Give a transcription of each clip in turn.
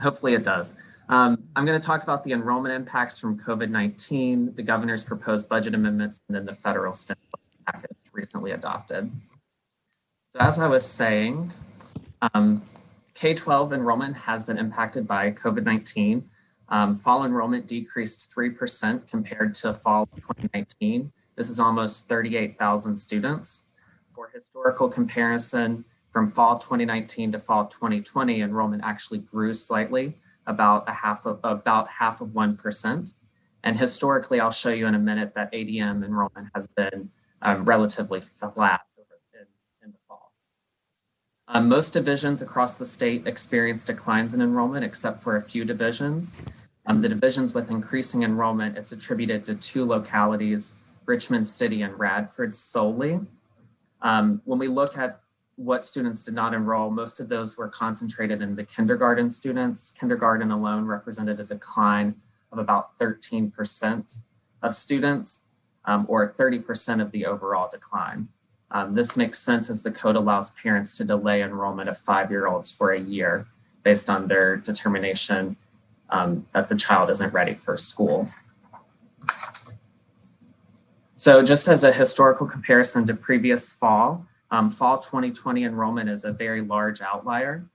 Hopefully it does. I'm going to talk about the enrollment impacts from COVID-19, the governor's proposed budget amendments, and then the federal stimulus package recently adopted. So as I was saying, K-12 enrollment has been impacted by COVID-19. Fall enrollment decreased 3% compared to fall of 2019. This is almost 38,000 students. For historical comparison, from fall 2019 to fall 2020, enrollment actually grew slightly, about half of 1%. And historically, I'll show you in a minute that ADM enrollment has been relatively flat in the fall. Most divisions across the state experienced declines in enrollment, except for a few divisions. The divisions with increasing enrollment, it's attributed to two localities, Richmond City and Radford solely. When we look at what students did not enroll, most of those were concentrated in the kindergarten students. Kindergarten alone represented a decline of about 13% of students, or 30% of the overall decline. This makes sense as the code allows parents to delay enrollment of 5-year-olds for a year based on their determination that the child isn't ready for school. So just as a historical comparison to previous fall 2020 enrollment is a very large outlier.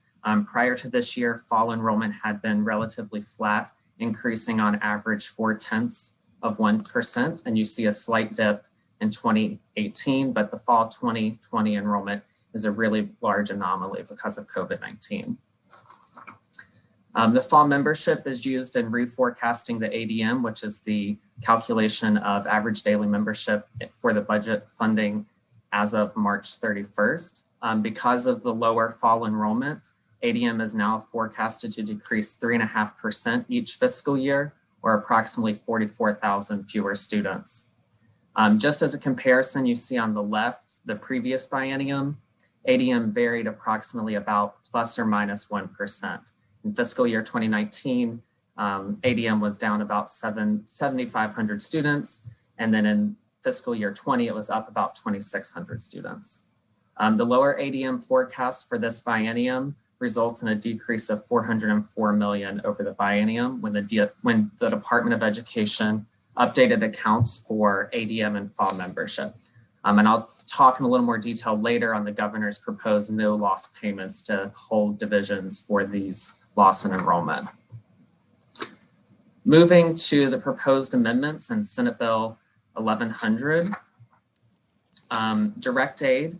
Prior to this year, fall enrollment had been relatively flat, increasing on average 0.4%, and you see a slight dip in 2018, but the fall 2020 enrollment is a really large anomaly because of COVID-19. The fall membership is used in reforecasting the ADM, which is the calculation of average daily membership for the budget funding as of March 31st. Because of the lower fall enrollment, ADM is now forecasted to decrease 3.5% each fiscal year, or approximately 44,000 fewer students. Just as a comparison, you see on the left, the previous biennium, ADM varied approximately about plus or minus 1%. In fiscal year 2019, ADM was down about 7,500 students. And then in fiscal year 20, it was up about 2,600 students. The lower ADM forecast for this biennium results in a decrease of $404 million over the biennium when the Department of Education updated accounts for ADM and fall membership. And I'll talk in a little more detail later on the governor's proposed no loss payments to hold divisions for these loss in enrollment. Moving to the proposed amendments in Senate Bill 1100, direct aid.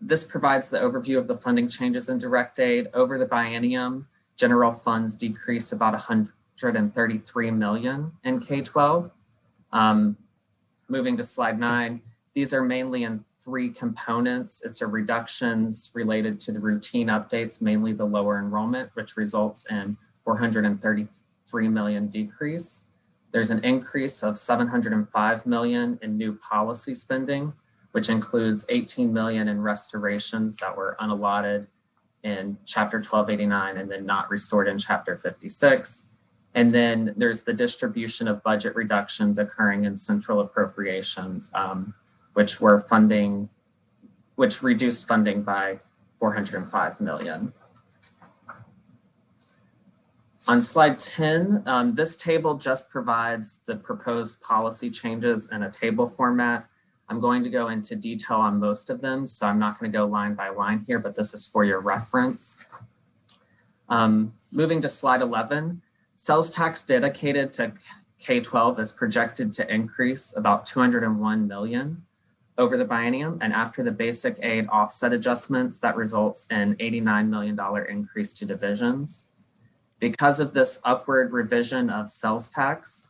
This provides the overview of the funding changes in direct aid. Over the biennium, general funds decrease about $133 million in K-12. Moving to slide 9, these are mainly in 3 components. It's a reductions related to the routine updates, mainly the lower enrollment, which results in $433 million decrease. There's an increase of $705 million in new policy spending, which includes $18 million in restorations that were unallotted in Chapter 1289 and then not restored in Chapter 56. And then there's the distribution of budget reductions occurring in central appropriations, which reduced funding by $405 million. On slide 10, this table just provides the proposed policy changes in a table format. I'm going to go into detail on most of them, so I'm not going to go line by line here, but this is for your reference. Moving to slide 11, sales tax dedicated to K-12 is projected to increase about $201 million over the biennium, and after the basic aid offset adjustments, that results in $89 million increase to divisions. Because of this upward revision of sales tax,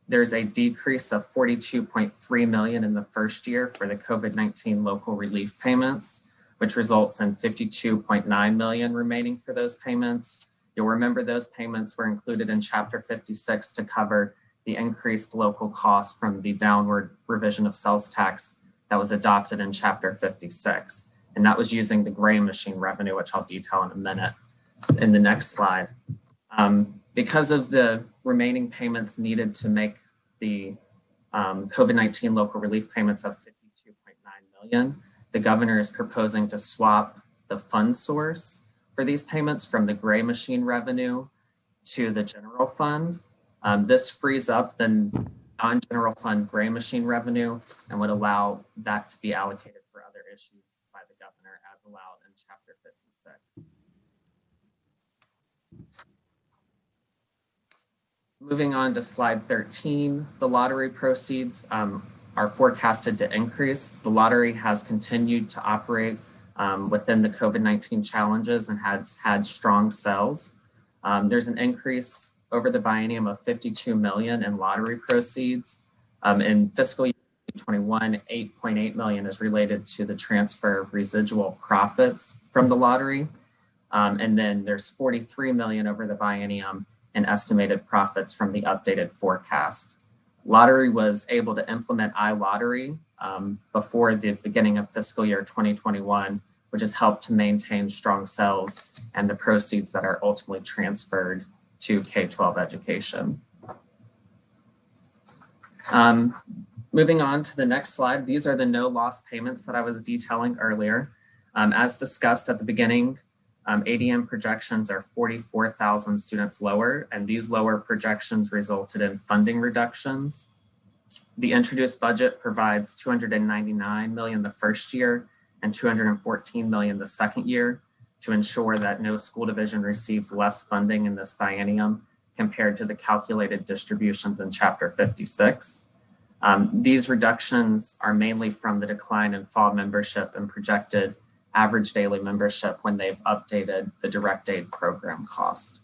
there's a decrease of $42.3 million in the first year for the COVID-19 local relief payments, which results in $52.9 million remaining for those payments. You'll remember those payments were included in Chapter 56 to cover the increased local cost from the downward revision of sales tax that was adopted in Chapter 56. And that was using the gray machine revenue, which I'll detail in a minute in the next slide. Because of the remaining payments needed to make the COVID-19 local relief payments of $52.9 million, the governor is proposing to swap the fund source for these payments from the gray machine revenue to the general fund. This frees up the non-general fund gray machine revenue and would allow that to be allocated for other issues by the governor as allowed in Chapter 56. Moving on to slide 13, the lottery proceeds are forecasted to increase. The lottery has continued to operate within the COVID-19 challenges and has had strong sales. There's an increase over the biennium of $52 million in lottery proceeds. In fiscal year 2021, $8.8 million is related to the transfer of residual profits from the lottery. And then there's $43 million over the biennium in estimated profits from the updated forecast. Lottery was able to implement iLottery before the beginning of fiscal year 2021, which has helped to maintain strong sales and the proceeds that are ultimately transferred to K-12 education. Moving on to the next slide, these are the no loss payments that I was detailing earlier. As discussed at the beginning, ADM projections are 44,000 students lower, and these lower projections resulted in funding reductions. The introduced budget provides $299 million the first year and $214 million the second year to ensure that no school division receives less funding in this biennium compared to the calculated distributions in Chapter 56. These reductions are mainly from the decline in fall membership and projected average daily membership when they've updated the direct aid program cost.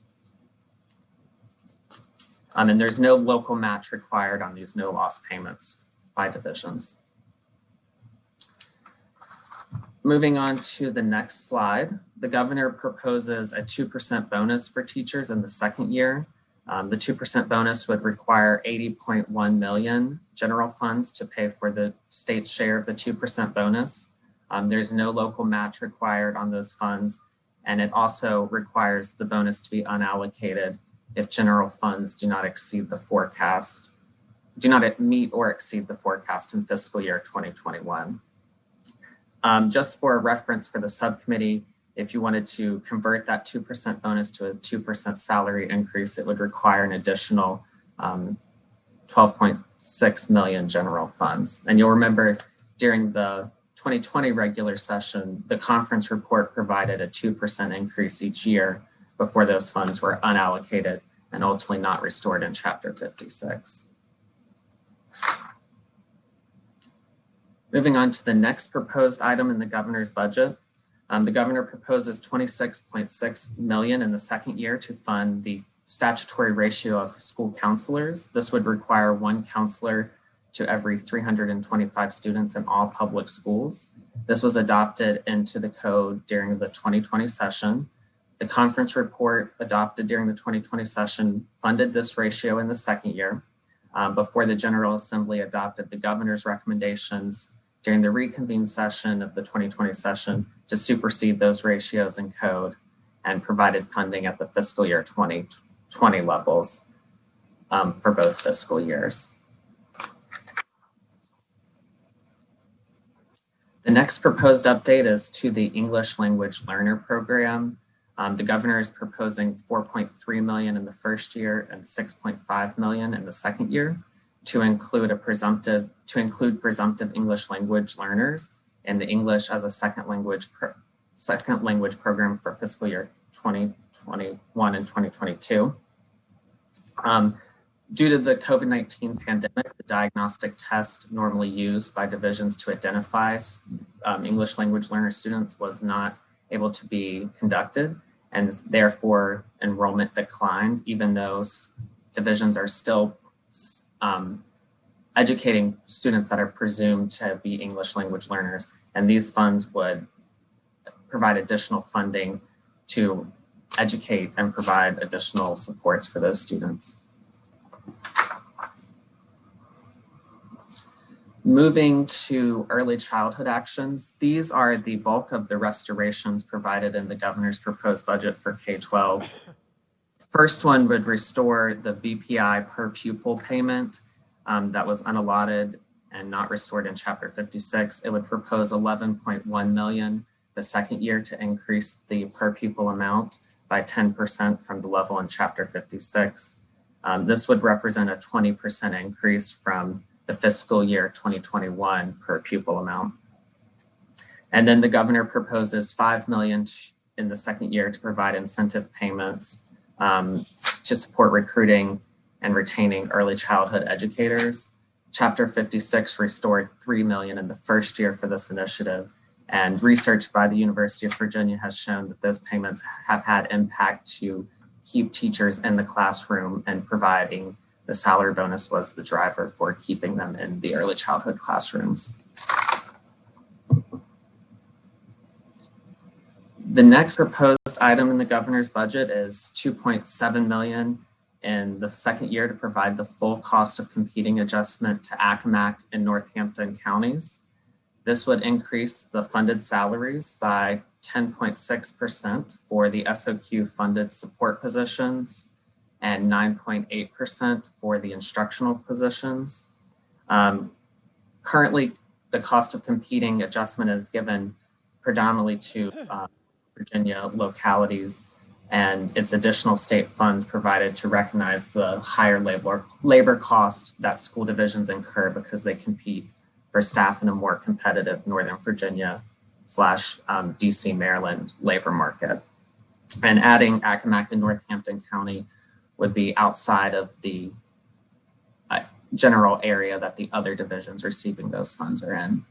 And there's no local match required on these no loss payments by divisions. Moving on to the next slide, the governor proposes a 2% bonus for teachers in the second year. The 2% bonus would require $80.1 million general funds to pay for the state's share of the 2% bonus. There's no local match required on those funds, and it also requires the bonus to be unallocated if general funds do not exceed the forecast, do not meet or exceed the forecast in fiscal year 2021. Just for a reference for the subcommittee, if you wanted to convert that 2% bonus to a 2% salary increase, it would require an additional 12.6 million general funds. And you'll remember during the 2020 regular session, the conference report provided a 2% increase each year before those funds were unallocated and ultimately not restored in Chapter 56. Moving on to the next proposed item in the governor's budget. The governor proposes $26.6 million in the second year to fund the statutory ratio of school counselors. This would require one counselor to every 325 students in all public schools. This was adopted into the code during the 2020 session. The conference report adopted during the 2020 session funded this ratio in the second year before the General Assembly adopted the governor's recommendations during the reconvened session of the 2020 session to supersede those ratios in code and provided funding at the fiscal year 2020 levels for both fiscal years. The next proposed update is to the English Language Learner Program. The governor is proposing $4.3 million in the first year and $6.5 million in the second year to include presumptive English language learners in the English as a second language program for fiscal year 2021 and 2022. Due to the COVID-19 pandemic, the diagnostic test normally used by divisions to identify English language learner students was not able to be conducted, and therefore enrollment declined, even though divisions are still educating students that are presumed to be English language learners. And these funds would provide additional funding to educate and provide additional supports for those students. Moving to early childhood actions, these are the bulk of the restorations provided in the governor's proposed budget for K-12. First one would restore the VPI per pupil payment that was unallotted and not restored in Chapter 56. It would propose $11.1 million the second year to increase the per pupil amount by 10% from the level in Chapter 56. This would represent a 20% increase from the fiscal year 2021 per pupil amount. And then the governor proposes $5 million in the second year to provide incentive payments to support recruiting and retaining early childhood educators. Chapter 56 restored $3 million in the first year for this initiative, and research by the University of Virginia has shown that those payments have had impact to keep teachers in the classroom, and providing the salary bonus was the driver for keeping them in the early childhood classrooms. The next proposed item in the governor's budget is $2.7 million in the second year to provide the full cost of competing adjustment to Accomack and Northampton counties. This would increase the funded salaries by 10.6% for the SOQ funded support positions and 9.8% for the instructional positions. Currently, the cost of competing adjustment is given predominantly to Virginia localities, and it's additional state funds provided to recognize the higher labor cost that school divisions incur because they compete for staff in a more competitive Northern Virginia / DC, Maryland labor market. And adding Accomack and Northampton County would be outside of the general area that the other divisions receiving those funds are in.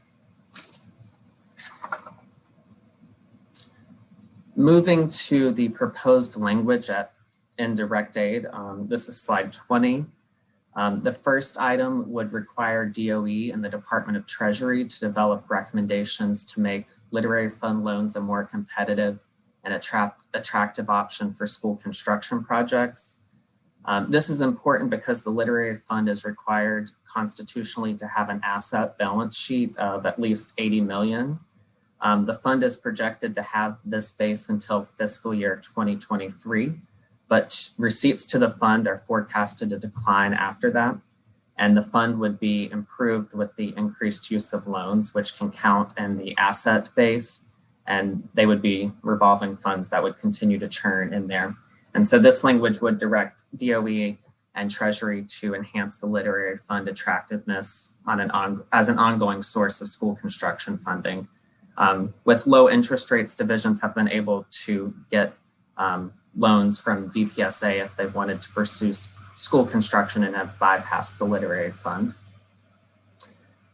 Moving to the proposed language at indirect aid, this is slide 20. The first item would require DOE and the Department of Treasury to develop recommendations to make literary fund loans a more competitive and attractive option for school construction projects. This is important because the literary fund is required constitutionally to have an asset balance sheet of at least $80 million. The fund is projected to have this base until fiscal year 2023, but receipts to the fund are forecasted to decline after that. And the fund would be improved with the increased use of loans, which can count in the asset base, and they would be revolving funds that would continue to churn in there. And so this language would direct DOE and Treasury to enhance the literary fund attractiveness as an ongoing source of school construction funding. With low interest rates, divisions have been able to get loans from VPSA if they've wanted to pursue school construction and have bypassed the literary fund.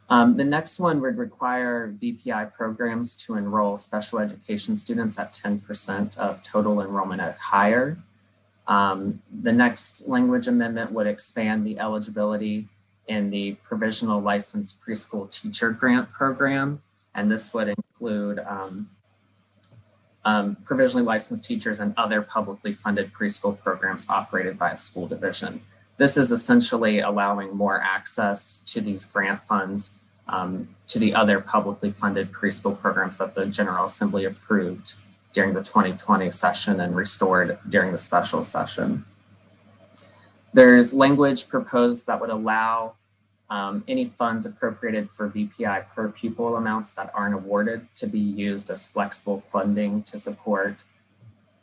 The next one would require VPI programs to enroll special education students at 10% of total enrollment at higher. The next language amendment would expand the eligibility in the provisional licensed preschool teacher grant program, and this would include provisionally licensed teachers and other publicly funded preschool programs operated by a school division. This is essentially allowing more access to these grant funds to the other publicly funded preschool programs that the General Assembly approved during the 2020 session and restored during the special session. There's language proposed that would allow any funds appropriated for VPI per pupil amounts that aren't awarded to be used as flexible funding to support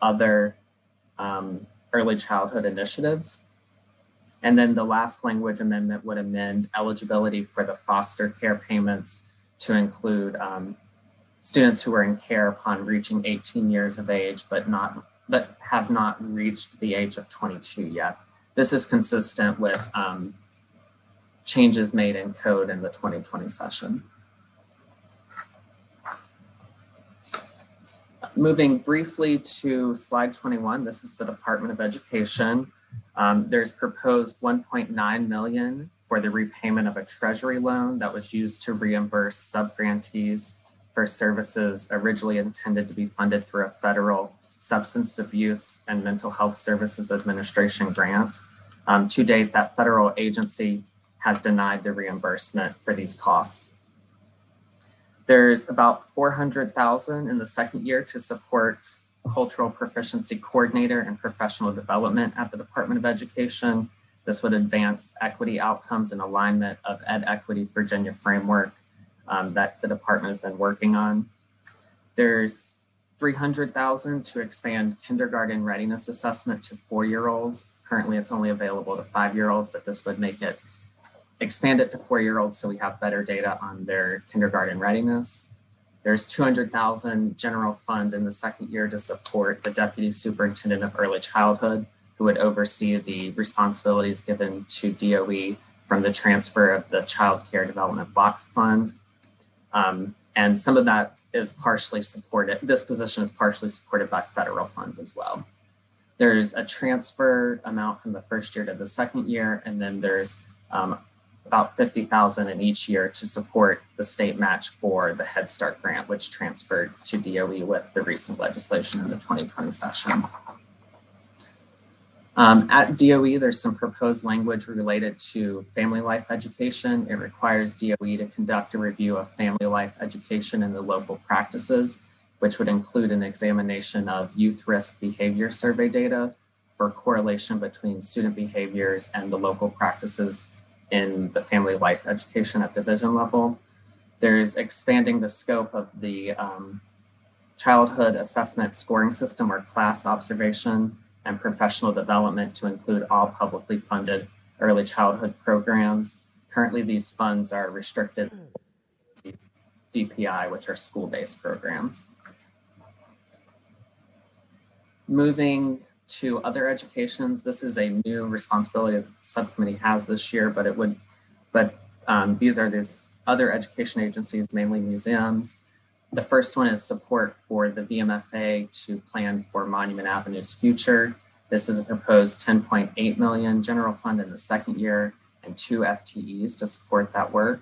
other early childhood initiatives. And then the last language amendment would amend eligibility for the foster care payments to include students who are in care upon reaching 18 years of age, but have not reached the age of 22 yet. This is consistent with changes made in code in the 2020 session. Moving briefly to slide 21, this is the Department of Education. There's proposed $1.9 million for the repayment of a Treasury loan that was used to reimburse subgrantees for services originally intended to be funded through a federal Substance Abuse and Mental Health Services Administration grant. To date, that federal agency has denied the reimbursement for these costs. There's about $400,000 in the second year to support cultural proficiency coordinator and professional development at the Department of Education. This would advance equity outcomes in alignment of Ed Equity Virginia framework that the department has been working on. There's 300,000 to expand kindergarten readiness assessment to 4-year-olds. Currently, it's only available to 5-year-olds, but this would make it expand it to 4-year-olds so we have better data on their kindergarten readiness. There's 200,000 general fund in the second year to support the Deputy Superintendent of Early Childhood, who would oversee the responsibilities given to DOE from the transfer of the Child Care Development Block Fund. And some of that is partially supported. This position is partially supported by federal funds as well. There's a transfer amount from the first year to the second year, and then there's about 50,000 in each year to support the state match for the Head Start grant, which transferred to DOE with the recent legislation in the 2020 session. At DOE, there's some proposed language related to family life education. It requires DOE to conduct a review of family life education in the local practices, which would include an examination of youth risk behavior survey data for correlation between student behaviors and the local practices in the family life education at division level. There's expanding the scope of the childhood assessment scoring system or class observation and professional development to include all publicly funded early childhood programs. Currently, these funds are restricted to DPI, which are school-based programs. Moving to other educations, this is a new responsibility that the subcommittee has this year, these are these other education agencies, mainly museums. The first one is support for the VMFA to plan for Monument Avenue's future. This is a proposed 10.8 million general fund in the second year and 2 FTEs to support that work.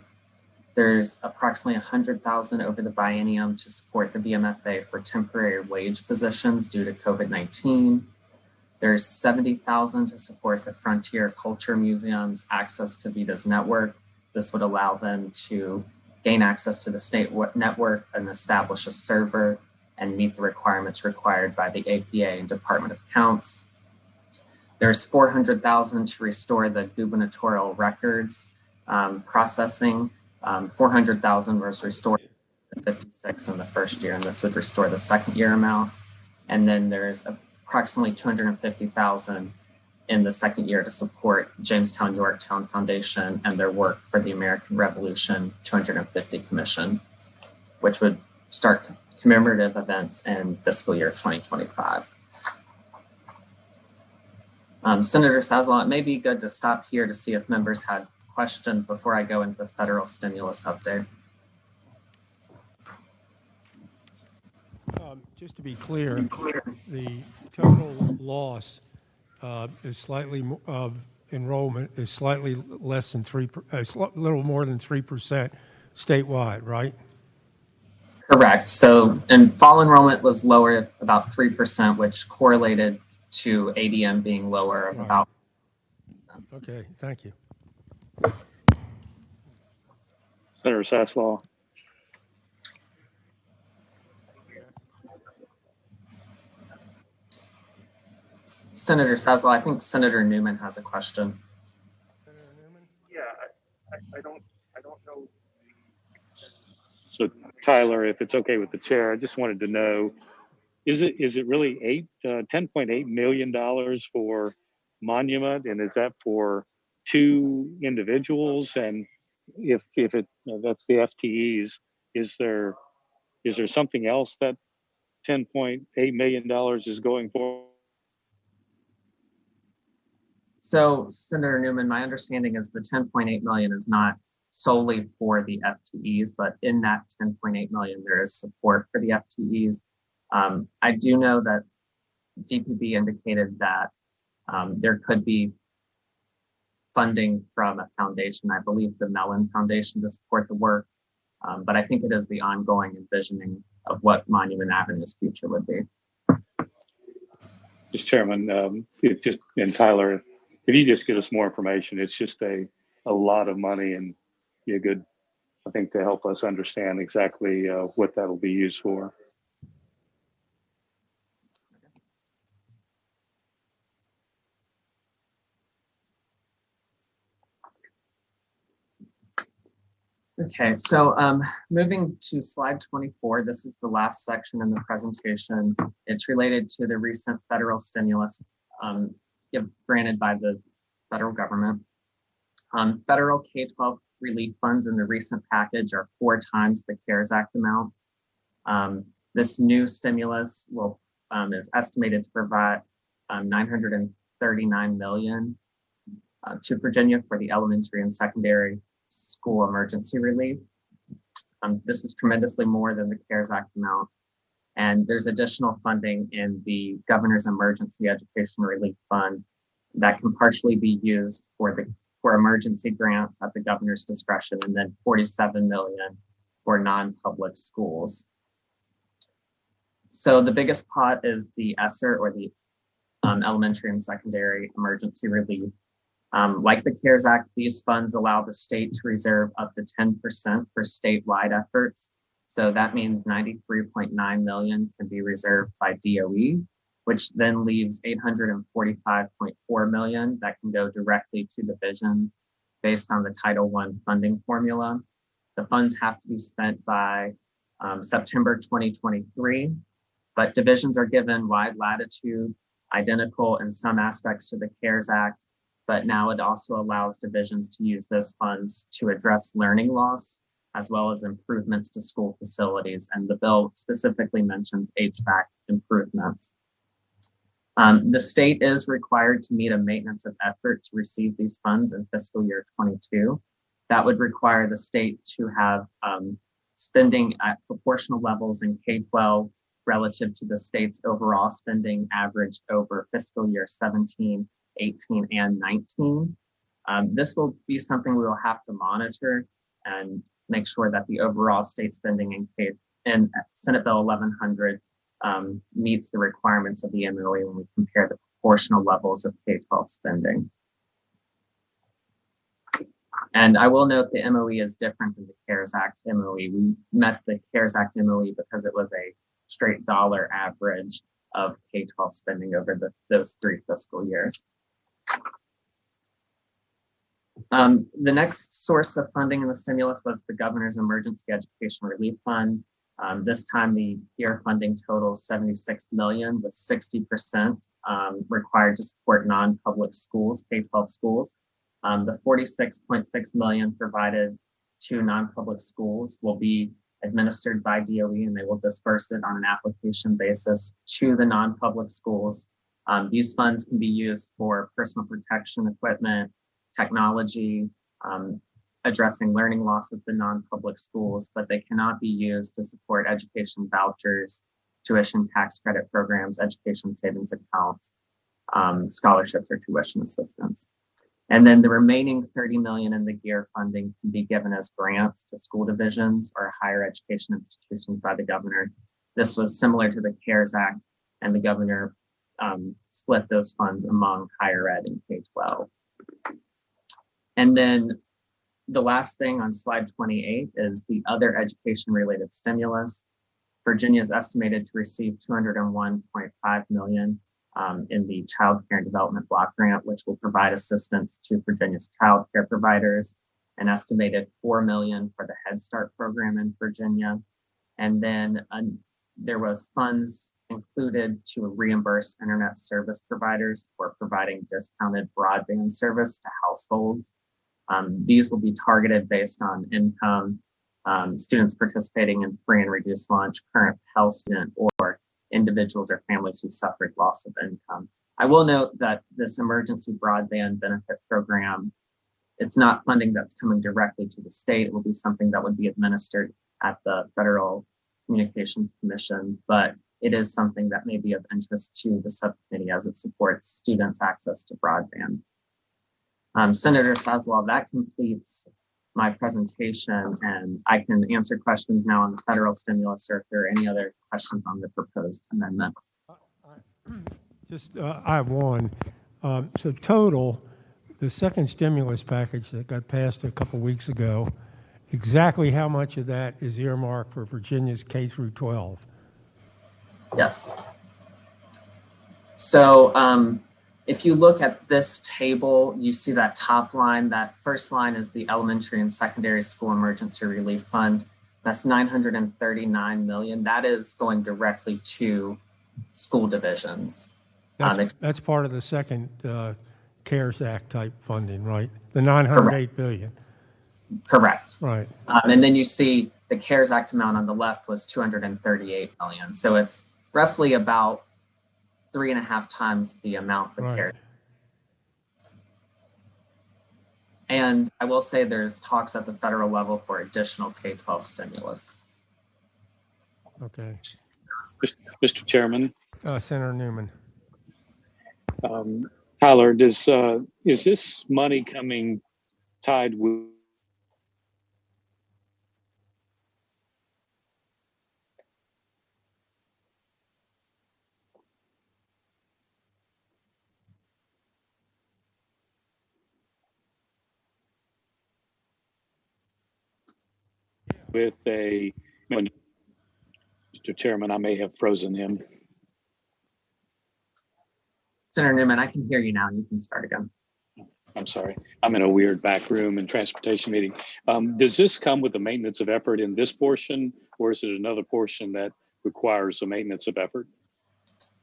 There's approximately 100,000 over the biennium to support the VMFA for temporary wage positions due to COVID-19. There's 70,000 to support the Frontier Culture Museum's access to VITA's network. This would allow them to gain access to the state network and establish a server and meet the requirements required by the APA and Department of Accounts. There's 400,000 to restore the gubernatorial records processing. 400,000 was restored to 56 in the first year, and this would restore the second year amount. And then there's approximately 250,000 in the second year to support Jamestown Yorktown Foundation and their work for the American Revolution 250 Commission, which would start commemorative events in fiscal year 2025. Senator Saslow, it may be good to stop here to see if members had questions before I go into the federal stimulus update. Just to be clear, the total loss is slightly of enrollment is slightly less than a little more than 3% statewide, right? Correct. So, and fall enrollment was lower about 3%, which correlated to ADM being lower of about. Okay, thank you. Senator Sasslaw. Senator Saslow, I think Senator Newman has a question. Senator Newman? Yeah, I don't know. So Tyler, if it's okay with the chair, I just wanted to know, is it really $10.8 million for Monument, and is that for 2 individuals? And if that's the FTEs, is there something else that $10.8 million is going for? So, Senator Newman, my understanding is the 10.8 million is not solely for the FTEs, but in that 10.8 million, there is support for the FTEs. I do know that DPB indicated that there could be funding from a foundation, I believe the Mellon Foundation, to support the work. But I think it is the ongoing envisioning of what Monument Avenue's future would be. Mr. Chairman, and Tyler, if you just get us more information, it's just a lot of money and be a good, I think, to help us understand exactly what that'll be used for. Okay, so moving to slide 24, this is the last section in the presentation. It's related to the recent federal stimulus granted by the federal government. Federal K-12 relief funds in the recent package are 4 times the CARES Act amount. This new stimulus is estimated to provide $939 million to Virginia for the elementary and secondary school emergency relief. This is tremendously more than the CARES Act amount. And there's additional funding in the Governor's Emergency Education Relief Fund that can partially be used for emergency grants at the governor's discretion, and then $47 million for non-public schools. So the biggest pot is the ESSER, or the elementary and secondary emergency relief. Like the CARES Act, these funds allow the state to reserve up to 10% for statewide efforts. So that means $93.9 million can be reserved by DOE, which then leaves $845.4 million that can go directly to divisions based on the Title I funding formula. The funds have to be spent by September 2023, but divisions are given wide latitude, identical in some aspects to the CARES Act, but now it also allows divisions to use those funds to address learning loss, as well as improvements to school facilities. And the bill specifically mentions HVAC improvements. The state is required to meet a maintenance of effort to receive these funds in fiscal year 22. That would require the state to have spending at proportional levels in K-12 relative to the state's overall spending averaged over fiscal year 17, 18, and 19. This will be something we will have to monitor and make sure that the overall state spending in Senate Bill 1100 meets the requirements of the MOE when we compare the proportional levels of K-12 spending. And I will note the MOE is different than the CARES Act MOE. We met the CARES Act MOE because it was a straight dollar average of K-12 spending over those 3 fiscal years. The next source of funding in the stimulus was the Governor's Emergency Education Relief Fund. This time the year funding totals $76 million, with 60% required to support non-public schools, K-12 schools. The $46.6 million provided to non-public schools will be administered by DOE, and they will disperse it on an application basis to the non-public schools. These funds can be used for personal protection equipment, technology, addressing learning loss at the non-public schools, but they cannot be used to support education vouchers, tuition tax credit programs, education savings accounts, scholarships, or tuition assistance. And then the remaining $30 million in the GEAR funding can be given as grants to school divisions or higher education institutions by the governor. This was similar to the CARES Act, and the governor split those funds among higher ed and K-12. And then the last thing on slide 28 is the other education-related stimulus. Virginia is estimated to receive $201.5 million in the Child Care and Development Block Grant, which will provide assistance to Virginia's child care providers, an estimated $4 million for the Head Start program in Virginia. And then there was funds included to reimburse internet service providers for providing discounted broadband service to households. These will be targeted based on income, students participating in free and reduced lunch, current Pell student, or individuals or families who suffered loss of income. I will note that this emergency broadband benefit program, it's not funding that's coming directly to the state. It will be something that would be administered at the Federal Communications Commission, but it is something that may be of interest to the subcommittee as it supports students' access to broadband. Senator Saslaw, that completes my presentation, and I can answer questions now on the federal stimulus, or if there are any other questions on the proposed amendments. I have one. So total, the second stimulus package that got passed a couple weeks ago, exactly how much of that is earmarked for Virginia's K through 12? Yes. So If you look at this table, you see that top line. That first line is the Elementary and Secondary School Emergency Relief Fund. That's $939 million. That is going directly to school divisions. That's part of the second CARES Act type funding, right? The $908 billion. Correct. Right. And then you see the CARES Act amount on the left was $238 million. So it's roughly about 3.5 times the amount for CARES. And I will say there's talks at the federal level for additional K-12 stimulus. Okay. Mr. Chairman. Senator Newman. Tyler, is this money coming tied with a, Mr. Chairman, I may have frozen him. Senator Newman, I can hear you now. You can start again. I'm sorry. I'm in a weird back room and transportation meeting. Does this come with the maintenance of effort in this portion, or is it another portion that requires a maintenance of effort?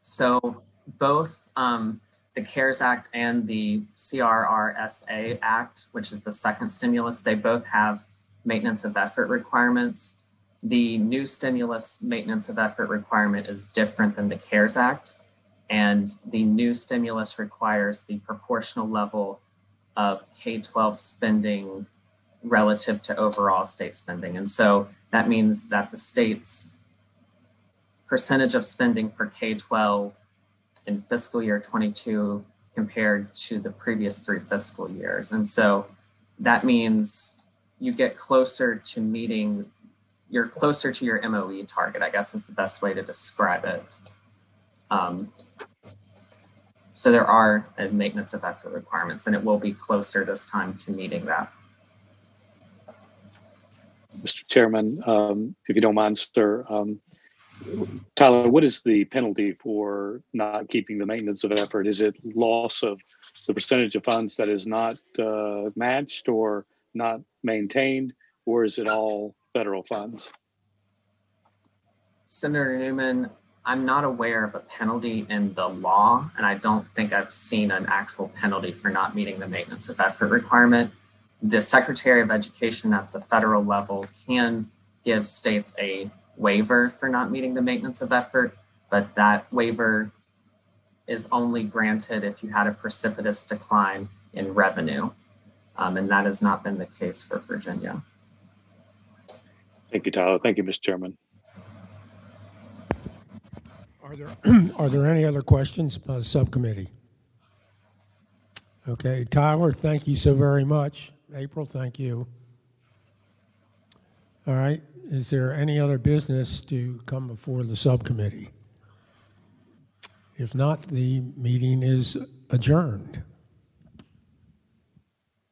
So both the CARES Act and the CRRSA Act, which is the second stimulus, they both have maintenance of effort requirements. The new stimulus maintenance of effort requirement is different than the CARES Act. And the new stimulus requires the proportional level of K-12 spending relative to overall state spending. And so that means that the state's percentage of spending for K-12 in fiscal year 22 compared to the previous 3 fiscal years. And so that means you get closer to meeting, you're closer to your MOE target, I guess is the best way to describe it. So there are maintenance of effort requirements, and it will be closer this time to meeting that. Mr. Chairman, if you don't mind, sir, Tyler, what is the penalty for not keeping the maintenance of effort? Is it loss of the percentage of funds that is not matched or not maintained, or is it all federal funds? Senator Newman, I'm not aware of a penalty in the law, and I don't think I've seen an actual penalty for not meeting the maintenance of effort requirement. The Secretary of Education at the federal level can give states a waiver for not meeting the maintenance of effort, but that waiver is only granted if you had a precipitous decline in revenue. And that has not been the case for Virginia. Thank you, Tyler. Thank you, Mr. Chairman. Are there any other questions by the subcommittee? Okay, Tyler, thank you so very much. April, thank you. All right, is there any other business to come before the subcommittee? If not, the meeting is adjourned.